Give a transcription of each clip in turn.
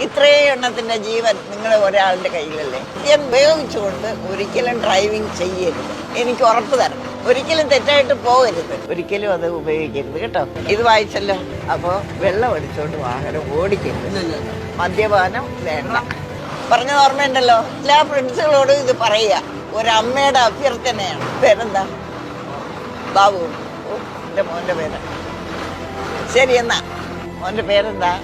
ഇത്രയും എണ്ണത്തിന്റെ ജീവൻ നിങ്ങളുടെ ഒരാളുടെ കയ്യിലല്ലേ. ഞാൻ ഉപയോഗിച്ചുകൊണ്ട് ഒരിക്കലും ഡ്രൈവിംഗ് ചെയ്യരുത്. എനിക്ക് ഉറപ്പ് തരണം. ഒരിക്കലും തെറ്റായിട്ട് പോകരുത്. ഒരിക്കലും അത് ഉപയോഗിക്കരുത് കേട്ടോ. ഇത് വായിച്ചല്ലോ. അപ്പോൾ വെള്ളം അടിച്ചോണ്ട് വാഹനം ഓടിക്കരുത്. മദ്യപാനം വേണ്ട. പറഞ്ഞത് ഓർമ്മയുണ്ടല്ലോ. എല്ലാ ഫ്രണ്ട്സുകളോടും ഇത് പറയുക. ഒരമ്മയുടെ അഭ്യർത്ഥനയാണ്. പേരെന്താ? ബാബു. എൻ്റെ മോൻ്റെ പേര്. ശരി, എന്നാ മോൻ്റെ പേരെന്താ?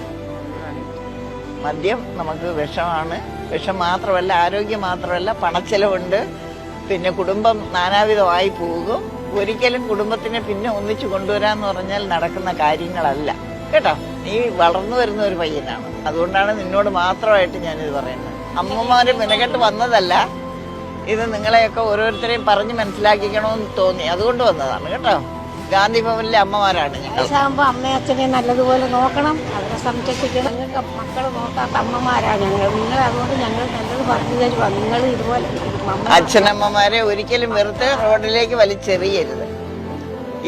മദ്യം നമുക്ക് വിഷമാണ്. വിഷം മാത്രമല്ല, ആരോഗ്യം മാത്രമല്ല, പണച്ചെലവുണ്ട്. പിന്നെ കുടുംബം നാനാവിധമായി പോകും. ഒരിക്കലും കുടുംബത്തിനെ പിന്നെ ഒന്നിച്ചു കൊണ്ടുവരാന്ന് പറഞ്ഞാൽ നടക്കുന്ന കാര്യങ്ങളല്ല കേട്ടോ. നീ വളർന്നു വരുന്ന ഒരു പയ്യനാണ്. അതുകൊണ്ടാണ് നിന്നോട് മാത്രമായിട്ട് ഞാനിത് പറയുന്നത്. അമ്മമാര് മെനക്കെട്ട് വന്നതല്ല. ഇത് നിങ്ങളെയൊക്കെ ഓരോരുത്തരെയും പറഞ്ഞ് മനസ്സിലാക്കിക്കണമെന്ന് തോന്നി, അതുകൊണ്ട് വന്നതാണ് കേട്ടോ. ഗാന്ധി ഭവനിലെ അമ്മമാരാണ് ഞങ്ങൾ. വയസ്സാകുമ്പോൾ അമ്മയും അച്ഛനെ നല്ലതുപോലെ നോക്കണം, അവരെ സംരക്ഷിക്കണം. നിങ്ങൾക്ക് മക്കൾ നോക്കാത്ത അമ്മമാരാണ് ഞങ്ങൾ. നിങ്ങൾ അതുകൊണ്ട് ഞങ്ങൾ നല്ലത് പറഞ്ഞു തരുക. നിങ്ങൾ ഇതുപോലെ അച്ഛനമ്മമാരെ ഒരിക്കലും വെറുതെ റോഡിലേക്ക് വലിച്ചെറിയരുത്.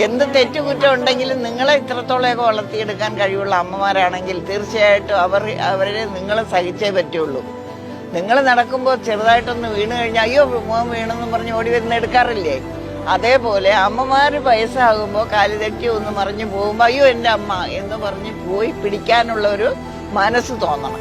എന്ത് തെറ്റുകുറ്റം ഉണ്ടെങ്കിലും നിങ്ങളെ ഇത്രത്തോളമൊക്കെ വളർത്തിയെടുക്കാൻ കഴിവുള്ള അമ്മമാരാണെങ്കിൽ തീർച്ചയായിട്ടും അവരെ നിങ്ങൾ സഹിച്ചേ പറ്റുള്ളൂ. നിങ്ങൾ നടക്കുമ്പോൾ ചെറുതായിട്ടൊന്ന് വീണ് കഴിഞ്ഞാൽ അയ്യോ മോൻ വീണെന്ന് പറഞ്ഞ് ഓടി വരുന്ന എടുക്കാറില്ലേ? അതേപോലെ അമ്മമാര് വയസ്സാകുമ്പോൾ കാല് തെറ്റി ഒന്ന് മറിഞ്ഞു പോകുമ്പോൾ അയ്യോ എൻ്റെ അമ്മ എന്ന് പറഞ്ഞ് പോയി പിടിക്കാനുള്ള ഒരു മനസ്സ് തോന്നണം.